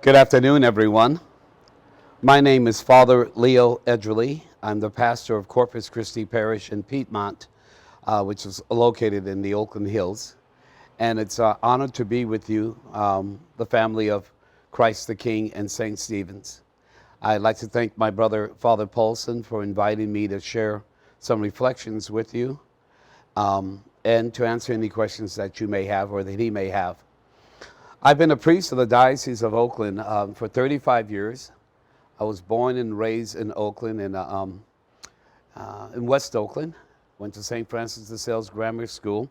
Good afternoon, everyone. My name is Father Leo Edgerly. I'm the pastor of Corpus Christi Parish in Piedmont, which is located in the Oakland Hills. And it's an honor to be with you, the family of Christ the King and St. Stephen's. I'd like to thank my brother, Father Paulson, for inviting me to share some reflections with you and to answer any questions that you may have or that he may have. I've been a priest of the Diocese of Oakland for 35 years. I was born and raised in Oakland, in West Oakland. Went to St. Francis de Sales Grammar School,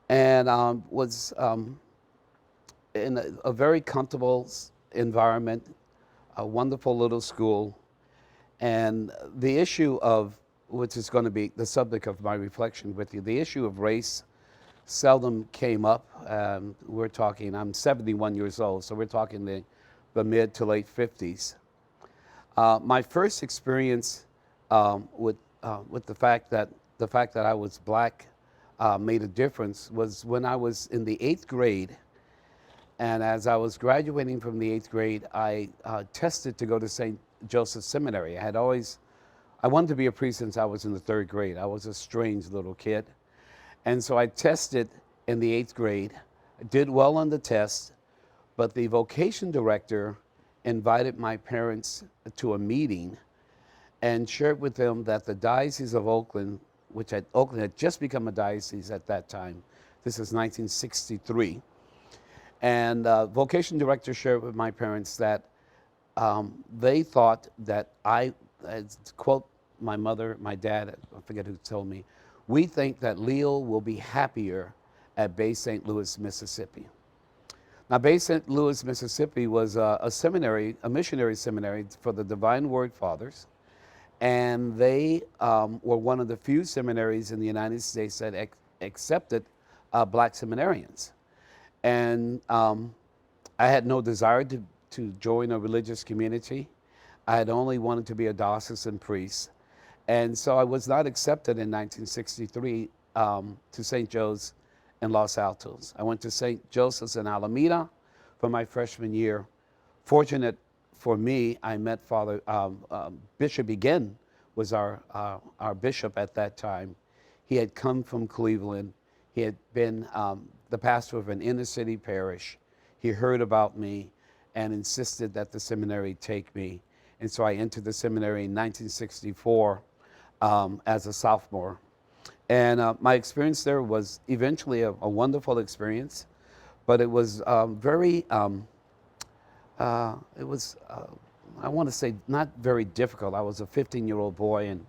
and was in a very comfortable environment, a wonderful little school. And the issue of, which is going to be the subject of my reflection with you, the issue of race seldom came up. We're talking, I'm 71 years old, so we're talking the mid to late 50s. My first experience with the fact that I was black made a difference was when I was in the 8th grade. And as I was graduating from the 8th grade, I tested to go to St. Joseph's Seminary. I wanted to be a priest since I was in the 3rd grade. I was a strange little kid. And so I tested in the 8th grade, did well on the test, but the vocation director invited my parents to a meeting and shared with them that the Diocese of Oakland, Oakland had just become a diocese at that time. This is 1963. And vocation director shared with my parents that they thought that to quote my mother, my dad, I forget who told me, "We think that Leo will be happier at Bay St. Louis, Mississippi." Now, Bay St. Louis, Mississippi was a seminary, a missionary seminary for the Divine Word Fathers. And they were one of the few seminaries in the United States that accepted black seminarians. And I had no desire to join a religious community. I had only wanted to be a diocesan priest. And so I was not accepted in 1963 to St. Joe's in Los Altos. I went to St. Joseph's in Alameda for my freshman year. Fortunate for me, I met Father Bishop Begin was our bishop at that time. He had come from Cleveland. He had been the pastor of an inner city parish. He heard about me and insisted that the seminary take me. And so I entered the seminary in 1964 as a sophomore. And my experience there was eventually a wonderful experience, but it was I want to say not very difficult. I was a 15-year-old boy and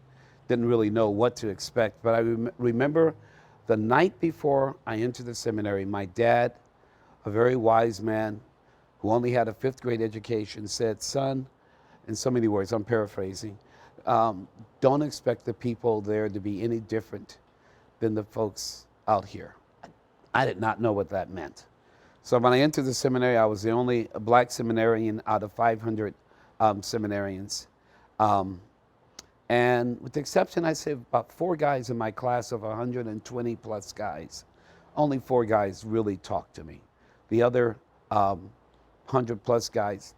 didn't really know what to expect. But I remember the night before I entered the seminary, my dad, a very wise man who only had a 5th grade education, said, "Son," in so many words, I'm paraphrasing, "don't expect the people there to be any different than the folks out here." I did not know what that meant. So when I entered the seminary, I was the only black seminarian out of 500 seminarians. And with the exception, I'd say about 4 guys in my class of 120 plus guys, only 4 guys really talked to me. The other 100 plus guys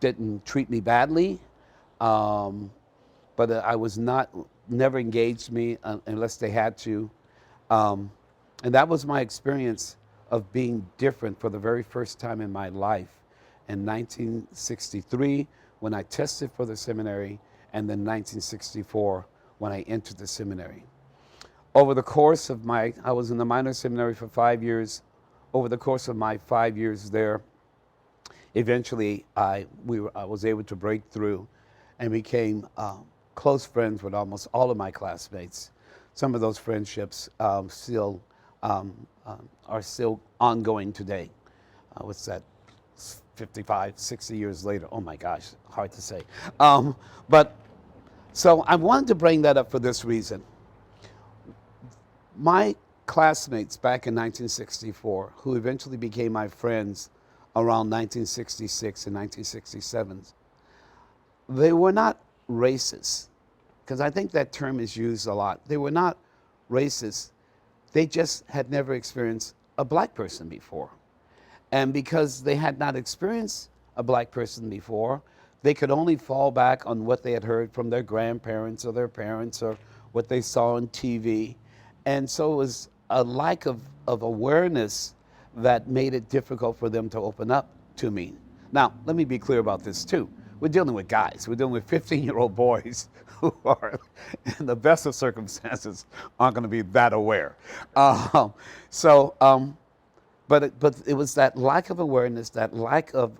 didn't treat me badly, but I was never engaged me unless they had to. And that was my experience of being different for the very first time in my life in 1963 when I tested for the seminary, and then 1964 when I entered the seminary. Over the course of I was in the minor seminary for 5 years. Over the course of my 5 years there, eventually I was able to break through and became close friends with almost all of my classmates. Some of those friendships are still ongoing today. What's that, 55, 60 years later? Oh my gosh, hard to say. So I wanted to bring that up for this reason. My classmates back in 1964, who eventually became my friends around 1966 and 1967, they were not racist, because I think that term is used a lot. They were not racist. They just had never experienced a black person before. And because they had not experienced a black person before, they could only fall back on what they had heard from their grandparents or their parents or what they saw on TV. And so it was a lack of awareness that made it difficult for them to open up to me. Now, let me be clear about this too. We're dealing with guys. We're dealing with 15-year-old boys who are, in the best of circumstances, aren't going to be that aware. So, but it was that lack of awareness, that lack of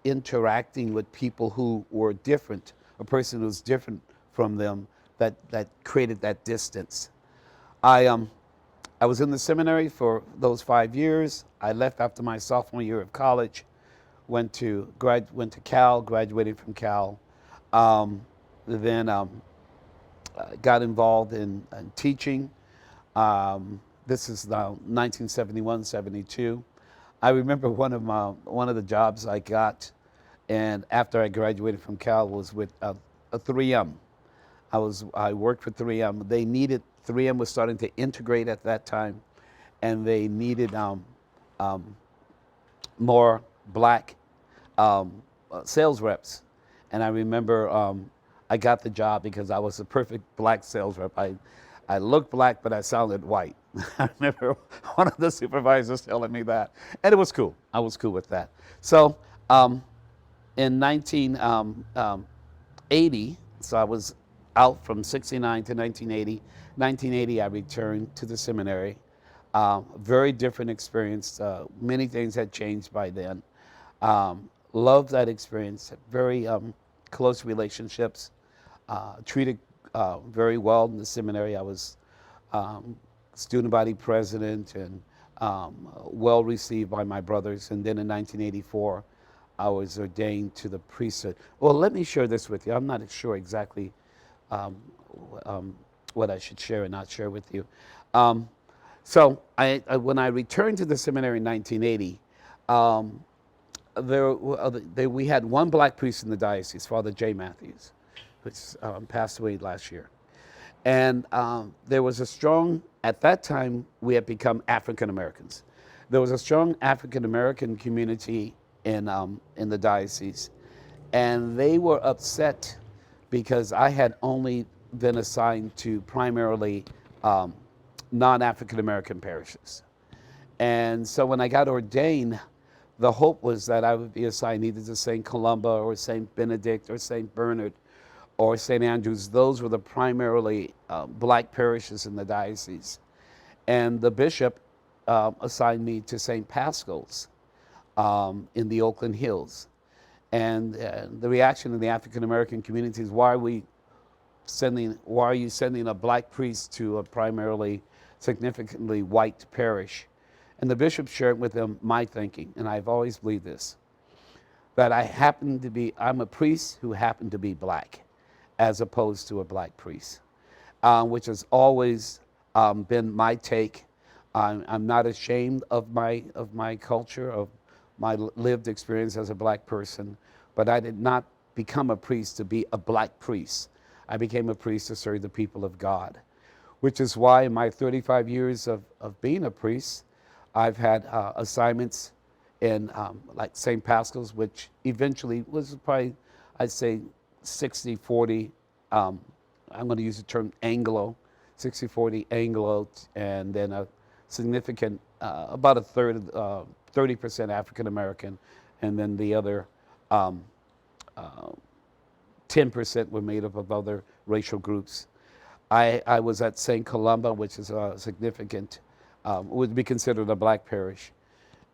interacting with people who were different, a person who was different from them, that created that distance. I was in the seminary for those 5 years. I left after my sophomore year of college, went to Cal, graduated from Cal, then got involved in teaching. This is now 1971, 72. I remember one of the jobs I got, and after I graduated from Cal, was with a 3M. I worked for 3M. 3M was starting to integrate at that time, and they needed more black sales reps. And I remember I got the job because I was a perfect black sales rep. I looked black, but I sounded white. I remember one of the supervisors telling me that, and it was cool. I was cool with that. So in 1980, so I was out from 69 to 1980. 1980, I returned to the seminary. Very different experience. Many things had changed by then. Loved that experience. Very close relationships. Treated very well in the seminary. I was student body president and well received by my brothers. And then in 1984, I was ordained to the priesthood. Well, let me share this with you. I'm not sure exactly what I should share and not share with you. So when I returned to the seminary in 1980, we had one black priest in the diocese, Father J. Matthews, which passed away last year. And there was a strong, at that time, we had become African Americans. There was a strong African American community in the diocese. And they were upset because I had only been assigned to primarily non-African American parishes. And so when I got ordained, the hope was that I would be assigned either to St. Columba or St. Benedict or St. Bernard or St. Andrews. Those were the primarily black parishes in the diocese. And the bishop assigned me to St. Pascal's in the Oakland Hills. And the reaction in the African American community is, why are you sending a black priest to a primarily significantly white parish? And the bishop shared with them my thinking, and I've always believed this, that I'm a priest who happened to be black, as opposed to a black priest, which has always been my take. I'm not ashamed of my culture, of my lived experience as a black person, but I did not become a priest to be a black priest. I became a priest to serve the people of God, which is why in my 35 years of being a priest, I've had assignments in like St. Pascal's, which eventually was probably, I'd say 60-40, I'm going to use the term Anglo, 60-40 Anglo, and then a significant, about a third, 30% African American, and then the other 10% were made up of other racial groups. I was at St. Columba, which is a significant, would be considered a black parish.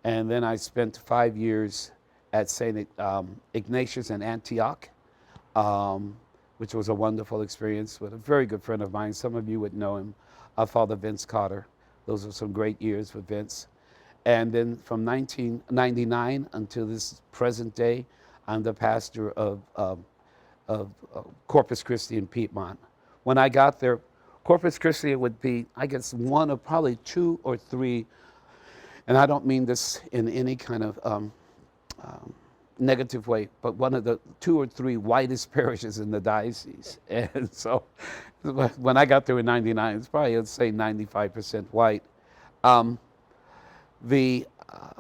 And then I spent 5 years at St. Ignatius in Antioch, which was a wonderful experience with a very good friend of mine. Some of you would know him, Father Vince Cotter. Those were some great years with Vince. And then from 1999 until this present day, I'm the pastor of Corpus Christi in Piedmont. When I got there, Corpus Christi would be, I guess, one of probably 2 or 3, and I don't mean this in any kind of negative way, but one of the 2 or 3 whitest parishes in the diocese. And so when I got there in 99, it's probably, let's say, 95% white.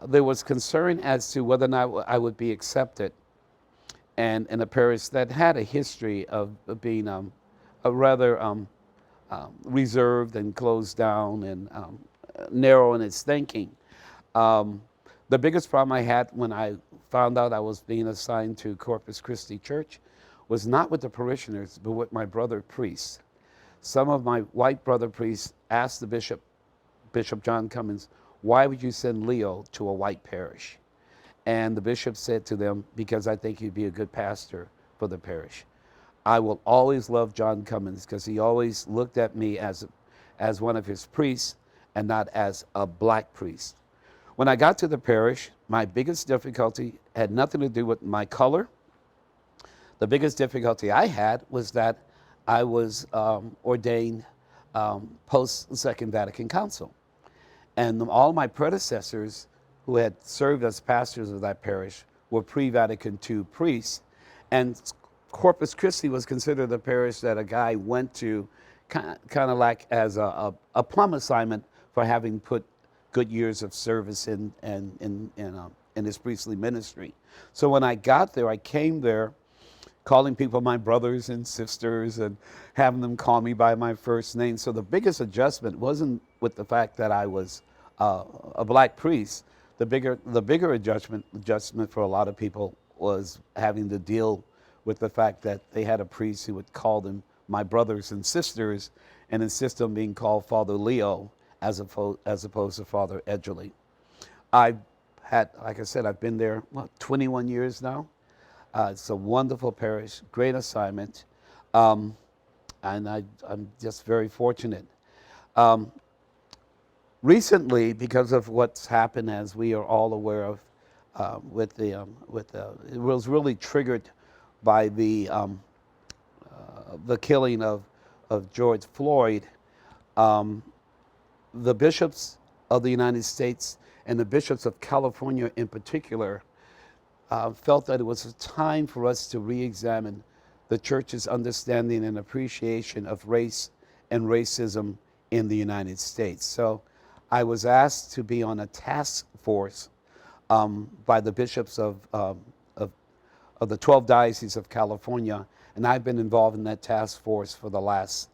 there was concern as to whether or not I would be accepted, and in a parish that had a history of being a rather reserved and closed down and narrow in its thinking. The biggest problem I had when I found out I was being assigned to Corpus Christi Church was not with the parishioners, but with my brother priests. Some of my white brother priests asked the bishop, Bishop John Cummins, why would you send Leo to a white parish? And the bishop said to them, because I think he'd be a good pastor for the parish. I will always love John Cummins because he always looked at me as one of his priests and not as a black priest. When I got to the parish, my biggest difficulty had nothing to do with my color. The biggest difficulty I had was that I was ordained post Second Vatican Council. And all my predecessors who had served as pastors of that parish were pre-Vatican II priests. And Corpus Christi was considered a parish that a guy went to kind of like as a plum assignment for having put good years of service in his priestly ministry. So when I got there, I came there calling people my brothers and sisters and having them call me by my first name. So the biggest adjustment wasn't with the fact that I was a black priest. The bigger adjustment for a lot of people was having to deal with the fact that they had a priest who would call them my brothers and sisters and insist on being called Father Leo as opposed to Father Edgerly. I've had, like I said, I've been there, 21 years now. It's a wonderful parish, great assignment, and I'm just very fortunate. Recently, because of what's happened, as we are all aware of, it was really triggered by the killing of George Floyd. The bishops of the United States and the bishops of California in particular felt that it was a time for us to re-examine the church's understanding and appreciation of race and racism in the United States. So I was asked to be on a task force by the bishops of the 12 dioceses of California, and I've been involved in that task force for the last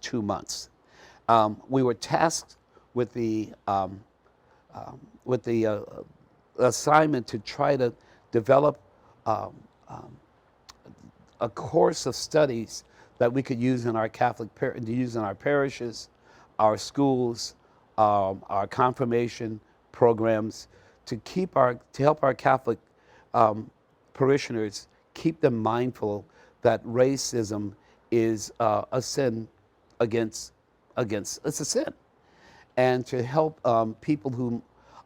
2 months. We were tasked with the assignment to try to develop a course of studies that we could use in our parishes, our schools, our confirmation programs, to help our Catholic parishioners keep them mindful that racism is a sin against it's a sin, and to help people who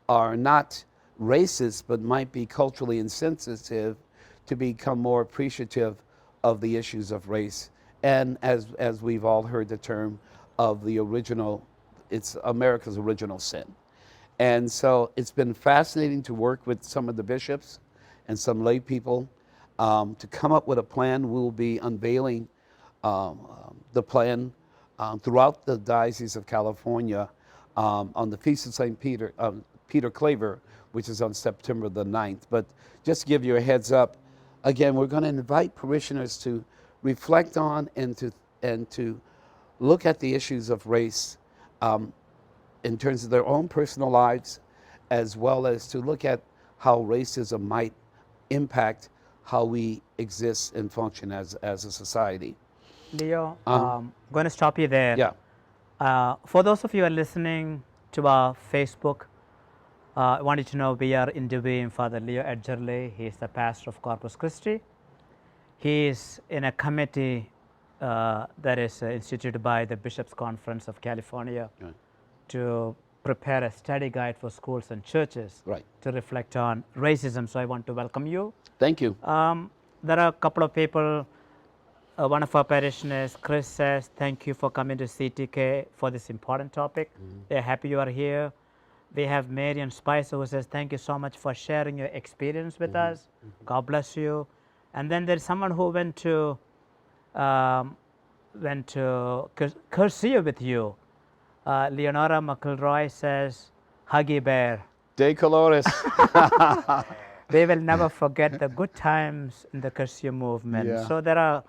are not racist but might be culturally insensitive to become more appreciative of the issues of race, and as we've all heard the term of it's America's original sin. And so it's been fascinating to work with some of the bishops and some lay people to come up with a plan. We'll be unveiling the plan throughout the Diocese of California on the Feast of St. Peter Claver, which is on September the 9th. But just to give you a heads up, again, we're going to invite parishioners to reflect on and to look at the issues of race in terms of their own personal lives, as well as to look at how racism might impact how we exist and function as a society. Leo, I'm going to stop you there. Yeah. For those of you who are listening to our Facebook, I wanted to know we are interviewing Father Leo Edgerly. He is the pastor of Corpus Christi. He is in a committee that is instituted by the Bishops' Conference of California to prepare a study guide for schools and churches to reflect on racism. So I want to welcome you. Thank you. There are a couple of people. One of our parishioners, Chris, says, thank you for coming to CTK for this important topic. They're happy you are here. We have Marian Spicer who says, thank you so much for sharing your experience with us. God bless you. And then there's someone who went to Cursia with you. Leonora McElroy says, Huggy Bear. De colores. They will never forget the good times in the Curcio movement. Yeah. So there are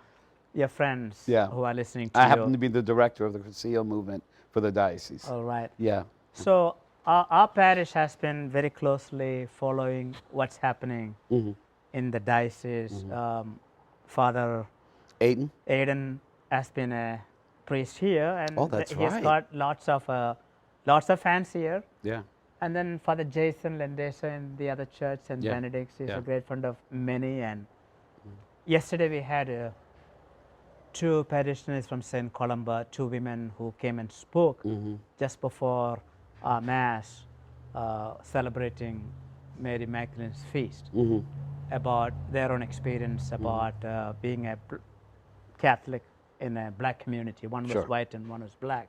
your friends Yeah. who are listening to I you. happen to be the director of the Curcio movement for the diocese. All right. Yeah. So our parish has been very closely following what's happening in the diocese. Father Aiden? Aiden has been a priest here, and Oh, that's he's right. got lots of fans here. Yeah. And then Father Jason Lendesa in the other church, St. Yeah. Benedict's, is Yeah. a great friend of many. And yesterday we had two parishioners from St. Columba, two women who came and spoke just before Mass, celebrating Mary Magdalene's feast, about their own experience about being a Catholic in a black community. One was Sure. white and one was black.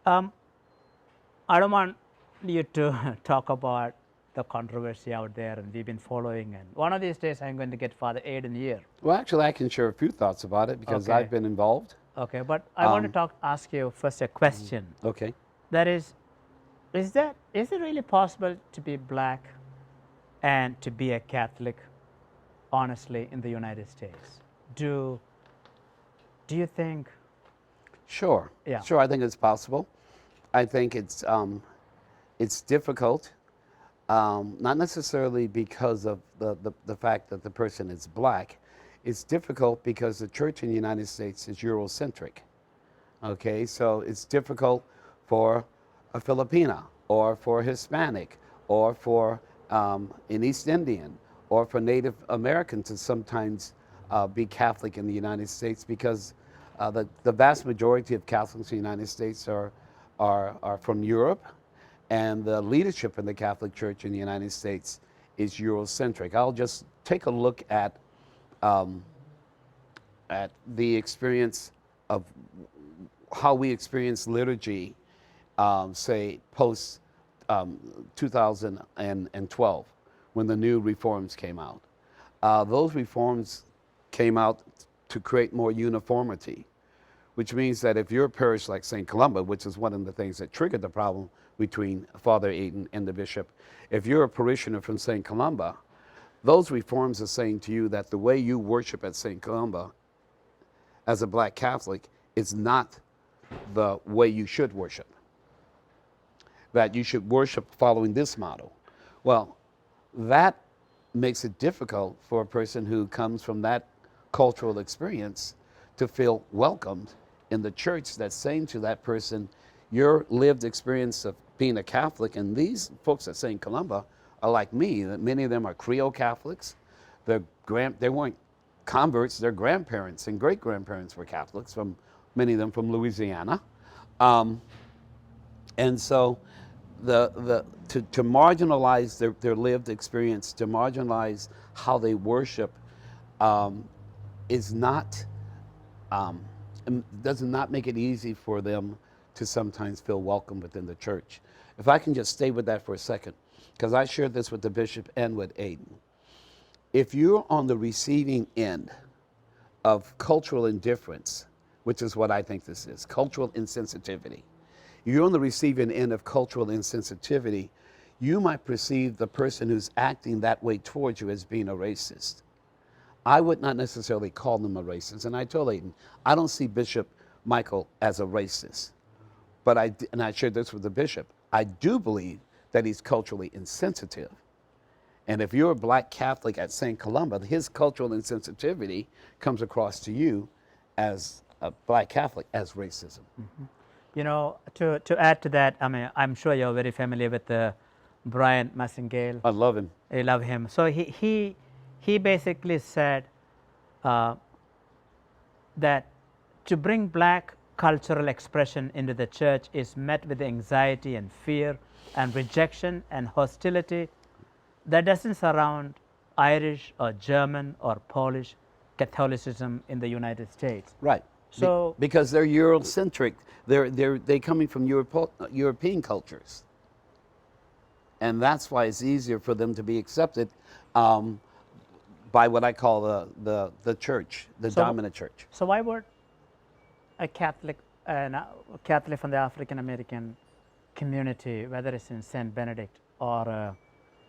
I don't want you to talk about the controversy out there, and we've been following. And one of these days, I'm going to get Father Aiden here. Well, actually, I can share a few thoughts about it because Okay. I've been involved. Okay, but I want to ask you first a question. Okay. That is it really possible to be black and to be a Catholic, honestly, in the United States? Do you think? Sure. Yeah. Sure, I think it's possible. I think it's difficult, not necessarily because of the fact that the person is black. It's difficult because the church in the United States is Eurocentric. Okay, so it's difficult for a Filipina or for a Hispanic or for an East Indian or for Native American to sometimes be Catholic in the United States because the vast majority of Catholics in the United States are from Europe, and the leadership in the Catholic Church in the United States is Eurocentric. I'll just take a look at the experience of how we experience liturgy, say post 2012, when the new reforms came out. Those reforms came out to create more uniformity, which means that if you're a parish like St. Columba, which is one of the things that triggered the problem between Father Aiden and the bishop, if you're a parishioner from St. Columba, those reforms are saying to you that the way you worship at St. Columba as a black Catholic is not the way you should worship. That you should worship following this model. Well, that makes it difficult for a person who comes from that cultural experience to feel welcomed in the church that's saying to that person, your lived experience of being a Catholic, and these folks at St. Columba are like me, that many of them are Creole Catholics. They weren't converts, their grandparents and great-grandparents were Catholics, many of them from Louisiana. And so to marginalize their lived experience, to marginalize how they worship, is not, does not make it easy for them to sometimes feel welcome within the church. If I can just stay with that for a second, because I shared this with the bishop and with Aiden. If you're on the receiving end of cultural indifference, which is what I think this is, cultural insensitivity, you're on the receiving end of cultural insensitivity, you might perceive the person who's acting that way towards you as being a racist. I would not necessarily call them a racist, and I told Aiden, I don't see Bishop Michael as a racist, but I shared this with the bishop, I do believe that he's culturally insensitive. And if you're a black Catholic at St. Columba, his cultural insensitivity comes across to you as a black Catholic as racism. Mm-hmm. You know, to add to that, I mean, I'm sure you're very familiar with Brian Massingale. I love him. I love him. So he basically said that to bring black cultural expression into the church is met with anxiety and fear and rejection and hostility that doesn't surround Irish or German or Polish Catholicism in the United States. Right. So because they're Eurocentric, they're coming from European cultures, and that's why it's easier for them to be accepted by what I call the church, the dominant church. So why would a Catholic from the African American community, whether it's in St. Benedict or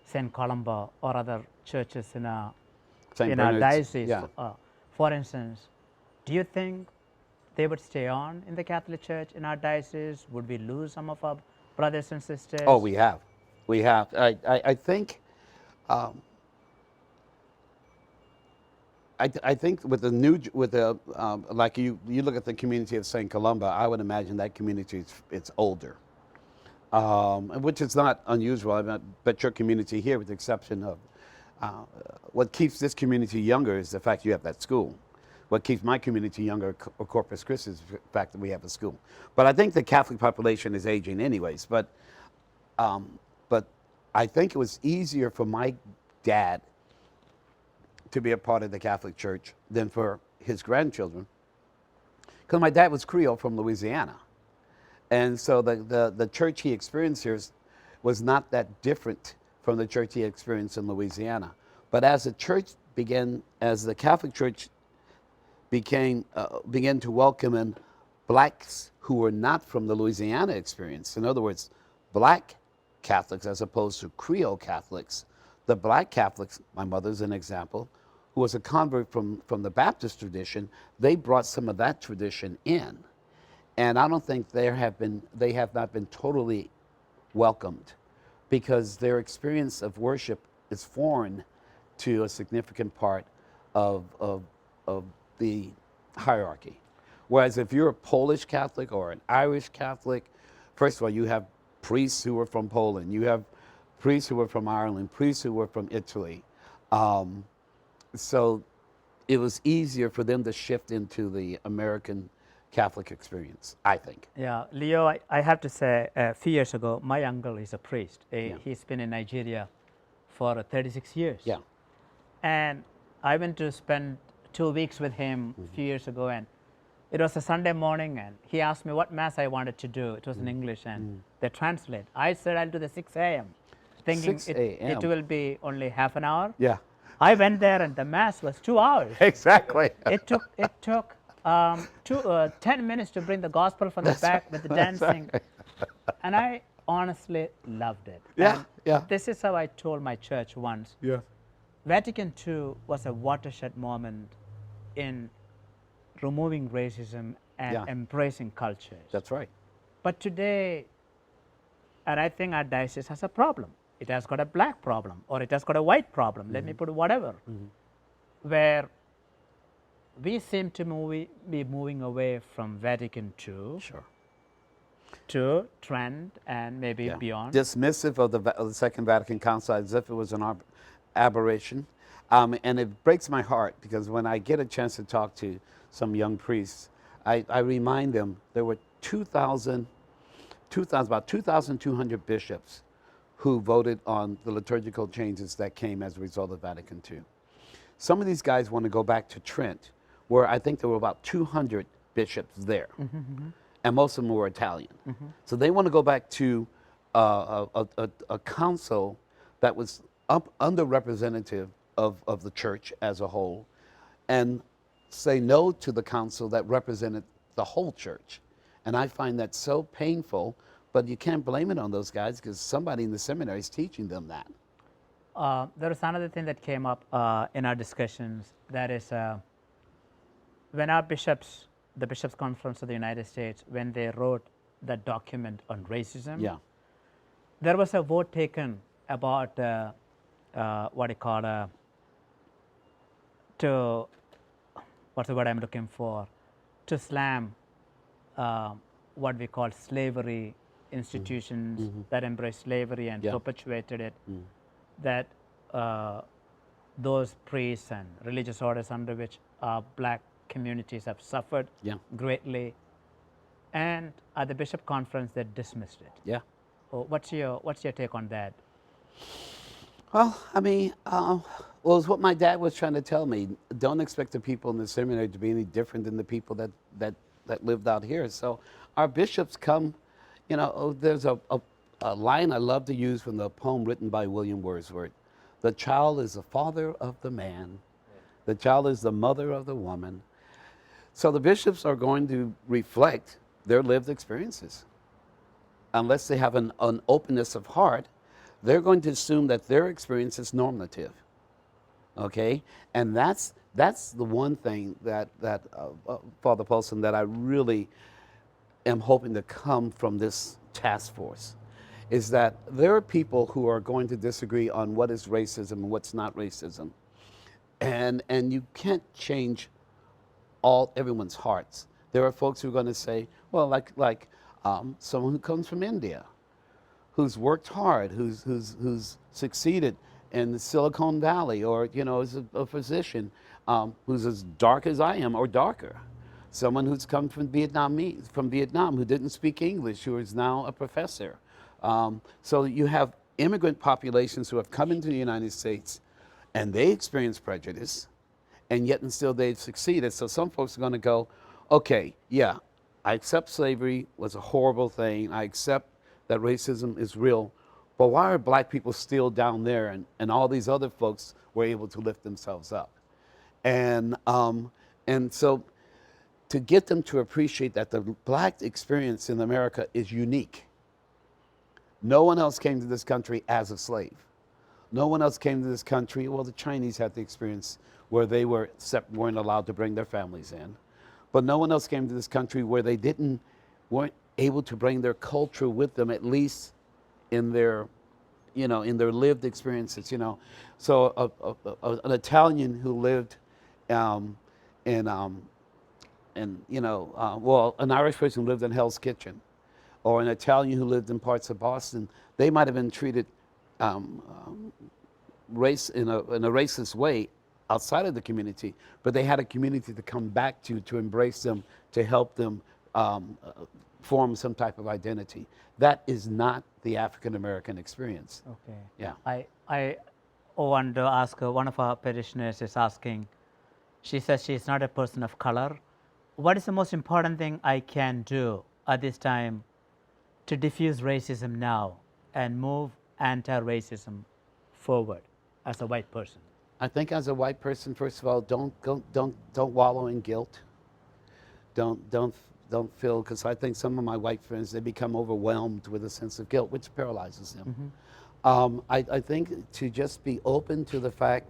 St. Columba or other churches in our St. our Bernard's, diocese, yeah. for instance, do you think they would stay on in the Catholic Church in our diocese? Would we lose some of our brothers and sisters? Oh, we have. We have. I think I think with the new, with the, like you look at the community of St. Columba, I would imagine that community it's older, which is not unusual. I bet your community here, with the exception of, what keeps this community younger is the fact you have that school. What keeps my community younger, or Corpus Christi, is the fact that we have a school. But I think the Catholic population is aging anyways. But I think it was easier for my dad to be a part of the Catholic Church than for his grandchildren, because my dad was Creole from Louisiana. And so the church he experienced here was not that different from the church he experienced in Louisiana. But as the Catholic Church began to welcome in blacks who were not from the Louisiana experience, in other words, black Catholics as opposed to Creole Catholics, the black Catholics, my mother's an example, who was a convert from the Baptist tradition, they brought some of that tradition in. And I don't think they have not been totally welcomed, because their experience of worship is foreign to a significant part of the hierarchy. Whereas if you're a Polish Catholic or an Irish Catholic, first of all, you have priests who were from Poland, you have priests who were from Ireland, priests who were from Italy. So it was easier for them to shift into the American Catholic experience, I think. Yeah, Leo, I have to say, a few years ago, my uncle is a priest. He's been in Nigeria for 36 years. Yeah. And I went to spend 2 weeks with him a few years ago, and it was a Sunday morning, and he asked me what mass I wanted to do. It was in English, and they translate. I said I'll do the 6 a.m., thinking 6 a.m. it will be only half an hour. Yeah. I went there, and the mass was 2 hours. Exactly. It took 10 minutes to bring the gospel from the back with the dancing. Right. And I honestly loved it. Yeah, And yeah. this is how I told my church once. Yeah. Vatican II was a watershed moment in removing racism and Yeah. embracing cultures. That's right. But today, and I think our diocese has a problem. It has got a black problem, or it has got a white problem. Let me put whatever, where we seem to be moving away from Vatican II Sure. to Trent and maybe Yeah. beyond. Dismissive of the Second Vatican Council as if it was an aberration. And it breaks my heart, because when I get a chance to talk to some young priests, I remind them there were about 2,200 bishops who voted on the liturgical changes that came as a result of Vatican II. Some of these guys want to go back to Trent, where I think there were about 200 bishops there, and most of them were Italian. So they want to go back to a council that was underrepresentative of the church as a whole, and say no to the council that represented the whole church. And I find that so painful, but you can't blame it on those guys, because somebody in the seminary is teaching them that. There is another thing that came up in our discussions, that is when our bishops, the Bishops' Conference of the United States, when they wrote that document on racism, Yeah. there was a vote taken about what you call what's the word I'm looking for, to slam what we call slavery institutions that embraced slavery and perpetuated it, that those priests and religious orders under which black communities have suffered greatly. And at the Bishop Conference, they dismissed it. Yeah. What's your take on that? Well, I mean, well, it's what my dad was trying to tell me. Don't expect the people in the seminary to be any different than the people that lived out here. So our bishops come, you know, there's a line I love to use from the poem written by William Wordsworth. The child is the father of the man. The child is the mother of the woman. So the bishops are going to reflect their lived experiences. Unless they have an openness of heart, they're going to assume that their experience is normative. Okay, and that's the one thing that Father Paulson, that I really am hoping to come from this task force, is that there are people who are going to disagree on what is racism and what's not racism, and you can't change everyone's hearts. There are folks who are going to say, well, like someone who comes from India, who's worked hard, who's succeeded in the Silicon Valley, or is a physician, who's as dark as I am or darker. Someone who's come from Vietnam, who didn't speak English, who is now a professor. So you have immigrant populations who have come into the United States, and they experience prejudice, and yet and still they've succeeded. So some folks are going to go, okay, yeah, I accept slavery was a horrible thing. I accept that racism is real, but why are black people still down there, and all these other folks were able to lift themselves up? And so to get them to appreciate that the black experience in America is unique. No one else came to this country as a slave. No one else came to this country. Well, the Chinese had the experience where they weren't allowed to bring their families in. But no one else came to this country where they weren't able to bring their culture with them, at least in their lived experiences. So an Italian who lived an Irish person who lived in Hell's Kitchen, or an Italian who lived in parts of Boston, they might have been treated race in a racist way outside of the community, but they had a community to come back to embrace them, to help them form some type of identity. That is not the African American experience. Okay. Yeah. I want to ask, one of our parishioners is asking, she says she's not a person of color. What is the most important thing I can do at this time to diffuse racism now and move anti-racism forward as a white person? I think as a white person, first of all, don't wallow in guilt. Don't feel, because I think some of my white friends, they become overwhelmed with a sense of guilt, which paralyzes them. Mm-hmm. I think to just be open to the fact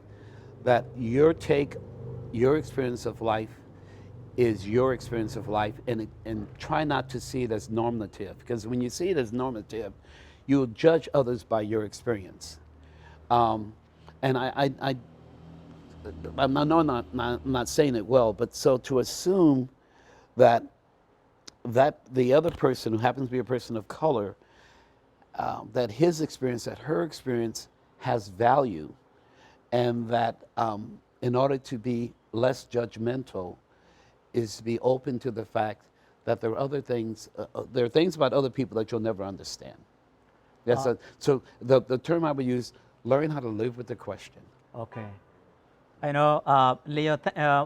that your experience of life is your experience of life, and try not to see it as normative, because when you see it as normative, you'll judge others by your experience. And I know I'm not saying it well, but so to assume that the other person who happens to be a person of color, that his experience, that her experience has value, and that in order to be less judgmental is to be open to the fact that there are other things, there are things about other people that you'll never understand. So the term I would use, learn how to live with the question. Okay. I know, Leo,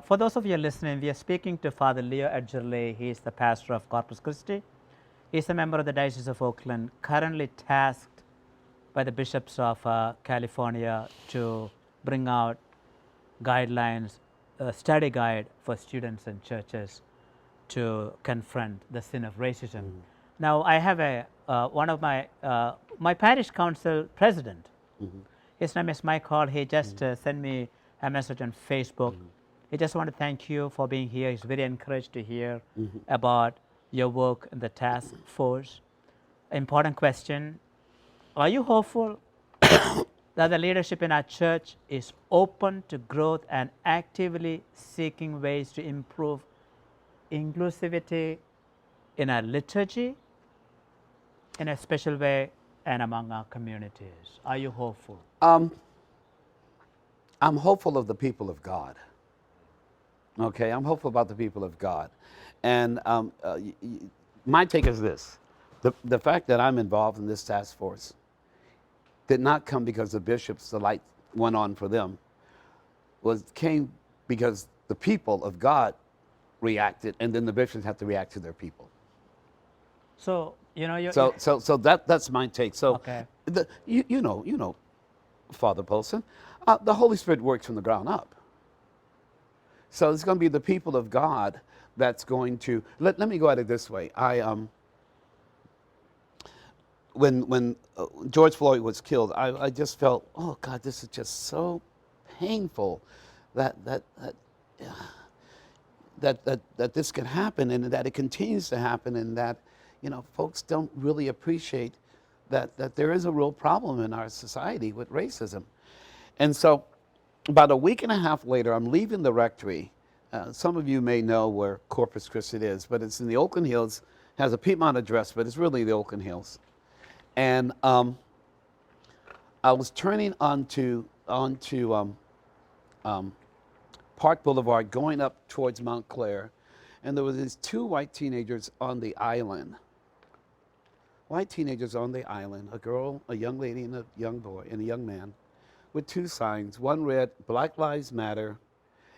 for those of you listening, we are speaking to Father Leo Edgerly. He is the pastor of Corpus Christi. He is a member of the Diocese of Oakland, currently tasked by the bishops of California to bring out guidelines, a study guide for students and churches to confront the sin of racism. Mm-hmm. Now, I have one of my parish council president. Mm-hmm. His name is Michael. He just sent me a message on Facebook. Mm-hmm. He just want to thank you for being here. He's very encouraged to hear about your work in the task force. Important question. Are you hopeful that the leadership in our church is open to growth and actively seeking ways to improve inclusivity in our liturgy, in a special way, and among our communities? Are you hopeful? I'm hopeful of the people of God. Okay, I'm hopeful about the people of God. And my take is this. The fact that I'm involved in this task force did not come because the bishops, the light went on for them. Came because the people of God reacted, and then the bishops have to react to their people. So, So that's my take. So, okay. You know, Father Paulson, the Holy Spirit works from the ground up. So it's going to be the people of God that's going to, let me go at it this way. when George Floyd was killed, I just felt, oh God, this is just so painful that this can happen, and that it continues to happen, and that folks don't really appreciate that there is a real problem in our society with racism. And so about a week and a half later, I'm leaving the rectory. Some of you may know where Corpus Christi is, but it's in the Oakland Hills. It has a Piedmont address, but it's really the Oakland Hills. And I was turning onto Park Boulevard, going up towards Montclair, and there were these two white teenagers on the island. White teenagers on the island, a girl, a young lady, and a young boy, and a young man, with two signs. One read, "Black Lives Matter,"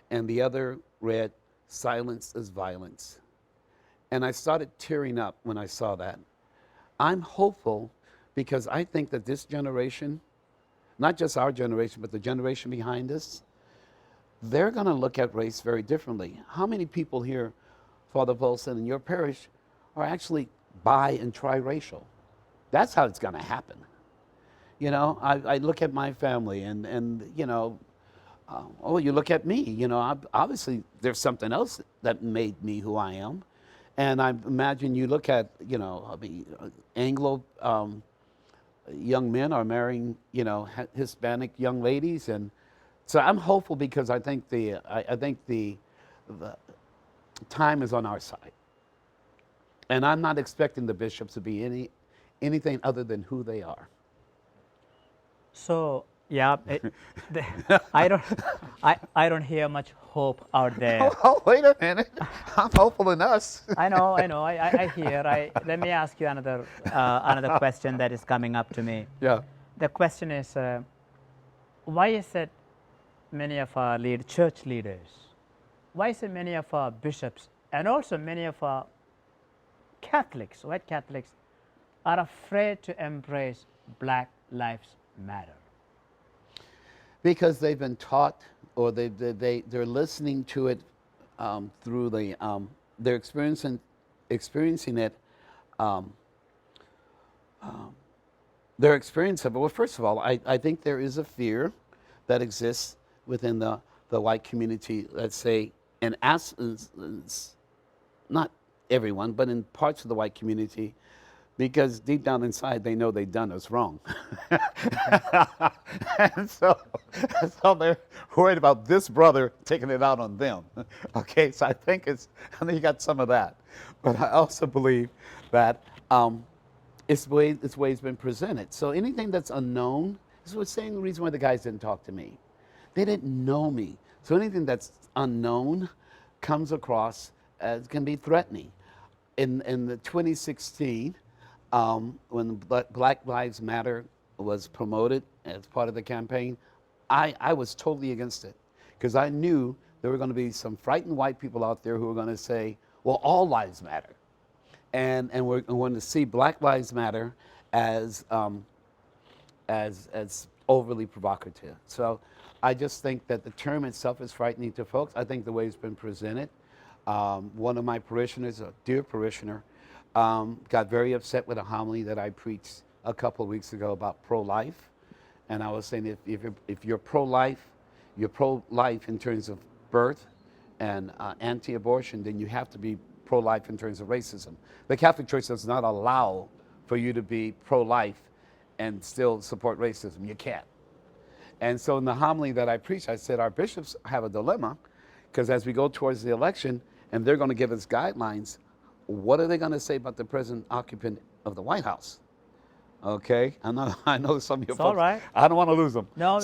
and the other read, "Silence is Violence." And I started tearing up when I saw that. I'm hopeful because I think that this generation, not just our generation, but the generation behind us, they're going to look at race very differently. How many people here, Father Paulson, in your parish are actually bi and triracial? That's how it's going to happen. I look at my family and oh, you look at me, obviously there's something else that made me who I am. And I imagine you look at, Anglo young men are marrying, Hispanic young ladies. And so I'm hopeful because I think the time is on our side. And I'm not expecting the bishops to be anything other than who they are. So yeah, I don't hear much hope out there. Oh, wait a minute! I'm hopeful in us. I know. I hear. Let me ask you another question that is coming up to me. Yeah. The question is, why is it many of our church leaders, why is it many of our bishops, and also many of our Catholics, white Catholics, are afraid to embrace Black Lives Matter? Because they've been taught, or they're listening to it through they're experiencing it. Their experience of it. Well, first of all, I think there is a fear that exists within the white community. Let's say, in essence, not everyone, but in parts of the white community, because deep down inside they know they've done us wrong. And so they're worried about this brother taking it out on them. Okay, so I think you got some of that. But I also believe that it's the way it's been presented. So anything that's unknown, this was saying the reason why the guys didn't talk to me. They didn't know me. So anything that's unknown comes across as can be threatening. In the 2016, when Black Lives Matter was promoted as part of the campaign, I was totally against it because I knew there were going to be some frightened white people out there who were going to say, well, all lives matter. And we're going to see Black Lives Matter as overly provocative. So I just think that the term itself is frightening to folks. I think the way it's been presented, one of my parishioners, a dear parishioner, got very upset with a homily that I preached a couple of weeks ago about pro-life. And I was saying if you're pro-life in terms of birth and anti-abortion, then you have to be pro-life in terms of racism. The Catholic Church does not allow for you to be pro-life and still support racism. You can't. And so in the homily that I preached, I said our bishops have a dilemma because as we go towards the election and they're going to give us guidelines, what are they going to say about the present occupant of the White House? Okay, I know some of you folks. All right. I don't want to lose them. No,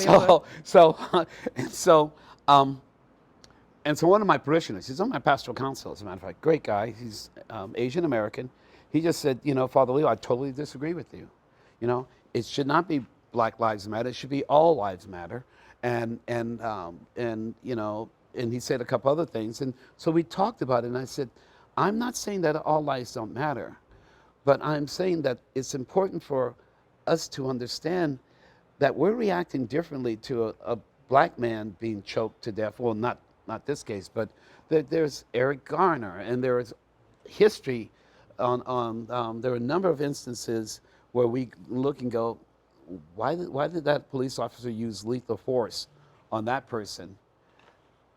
and so one of my parishioners, he's on my pastoral council, as a matter of fact, great guy. He's Asian American. He just said, Father Leo, I totally disagree with you. It should not be Black Lives Matter. It should be all lives matter. And he said a couple other things. And so we talked about it, and I said, I'm not saying that all lives don't matter, but I'm saying that it's important for us to understand that we're reacting differently to a black man being choked to death. Well, not this case, but there's Eric Garner, and there is history there are a number of instances where we look and go, why did that police officer use lethal force on that person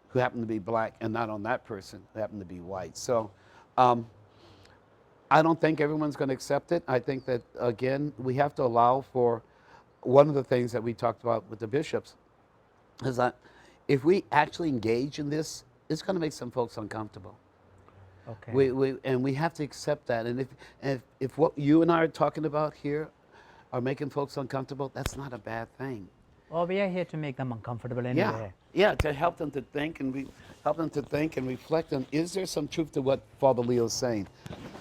who happened to be black and not on that person who happened to be white? So I don't think everyone's going to accept it. I think that, again, we have to allow for one of the things that we talked about with the bishops is that if we actually engage in this, it's going to make some folks uncomfortable. Okay. We have to accept that. And if what you and I are talking about here are making folks uncomfortable, that's not a bad thing. Well, we are here to make them uncomfortable anyway. Yeah, to help them to think and reflect on, is there some truth to what Father Leo is saying?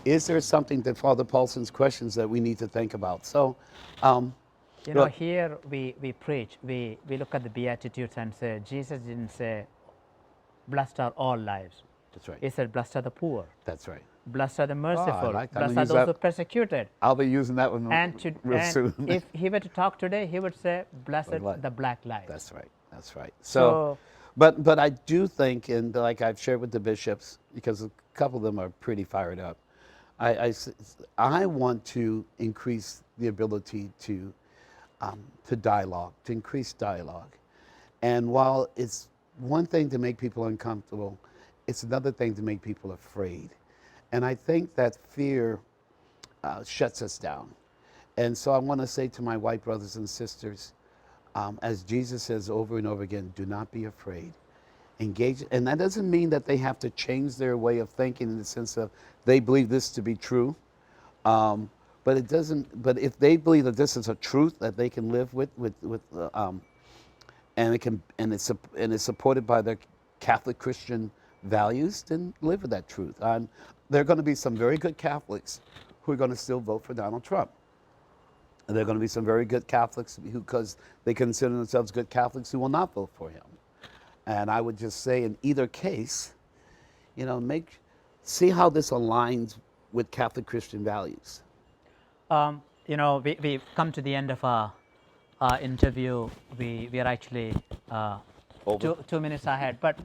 Is there something to Father Paulson's questions that we need to think about? So, you know, here we preach, we look at the Beatitudes and say, Jesus didn't say, blessed are all lives. That's right. He said, blessed are the poor. That's right. Blessed are the merciful. like that. Blessed are those who are persecuted. I'll be using that one real soon. If he were to talk today, he would say, blessed the black lives. That's right. That's right. So but I do think, and like I've shared with the bishops, because a couple of them are pretty fired up, I want to increase the ability to dialogue, to increase dialogue. And while it's one thing to make people uncomfortable, it's another thing to make people afraid. And I think that fear shuts us down. And so I want to say to my white brothers and sisters, as Jesus says over and over again, do not be afraid. Engage. And that doesn't mean that they have to change their way of thinking in the sense of they believe this to be true. But it doesn't. But if they believe that this is a truth that they can live with, and it's supported by their Catholic Christian values, then live with that truth. There are going to be some very good Catholics who are going to still vote for Donald Trump. And there are going to be some very good Catholics who, because they consider themselves good Catholics, who will not vote for him. And I would just say, in either case, you know, see how this aligns with Catholic Christian values. You know, we've come to the end of our interview. We are actually 2 minutes ahead, but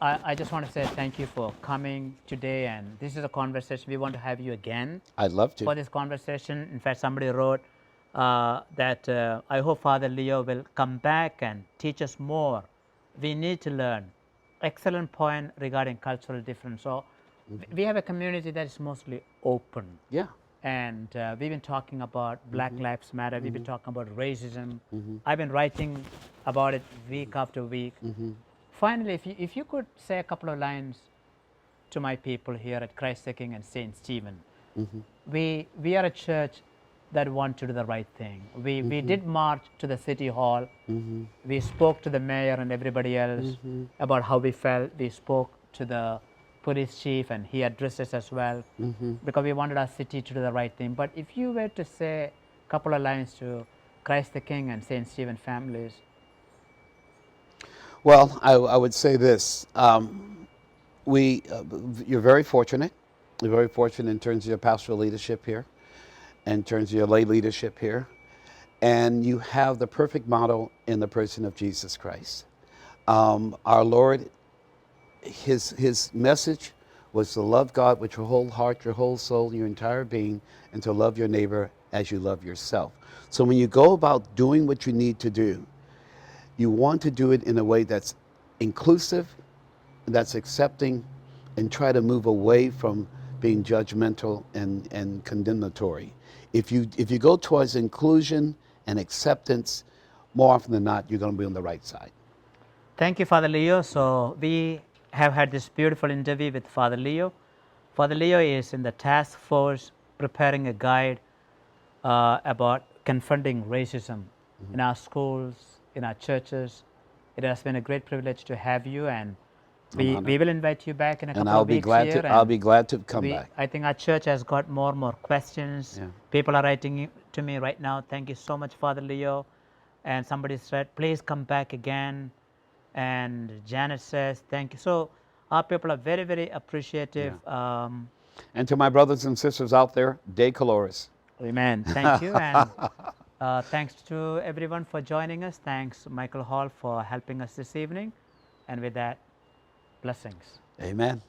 I just want to say thank you for coming today, and this is a conversation. We want to have you again. I'd love to. For this conversation. In fact, somebody wrote that I hope Father Leo will come back and teach us more. We need to learn. Excellent point regarding cultural difference. So we have a community that is mostly open. Yeah. And we've been talking about Black Lives Matter. We've been talking about racism. I've been writing about it week after week. Finally, if you could say a couple of lines to my people here at Christ the King and St. Stephen. We are a church that want to do the right thing. We did march to the city hall. We spoke to the mayor and everybody else about how we felt. We spoke to the police chief and he addressed us as well because we wanted our city to do the right thing. But if you were to say a couple of lines to Christ the King and St. Stephen families. Well, I would say this. You're very fortunate. You're very fortunate in terms of your pastoral leadership here, in terms of your lay leadership here. And you have the perfect model in the person of Jesus Christ. Our Lord, his message was to love God with your whole heart, your whole soul, your entire being, and to love your neighbor as you love yourself. So when you go about doing what you need to do, you want to do it in a way that's inclusive, that's accepting, and try to move away from being judgmental and condemnatory. If you go towards inclusion and acceptance, more often than not, you're going to be on the right side. Thank you, Father Leo. So we have had this beautiful interview with Father Leo. Father Leo is in the task force preparing a guide about confronting racism in our schools, in our churches. It has been a great privilege to have you, and we will invite you back in a couple of weeks here. I'll be glad to come back. I think our church has got more and more questions. Yeah. People are writing to me right now. Thank you so much, Father Leo. And somebody said, please come back again. And Janet says, thank you. So our people are very, very appreciative. Yeah. And to my brothers and sisters out there, De Caloris. Amen. Thank you. And thanks to everyone for joining us. Thanks, Michael Hall, for helping us this evening. And with that, blessings. Amen.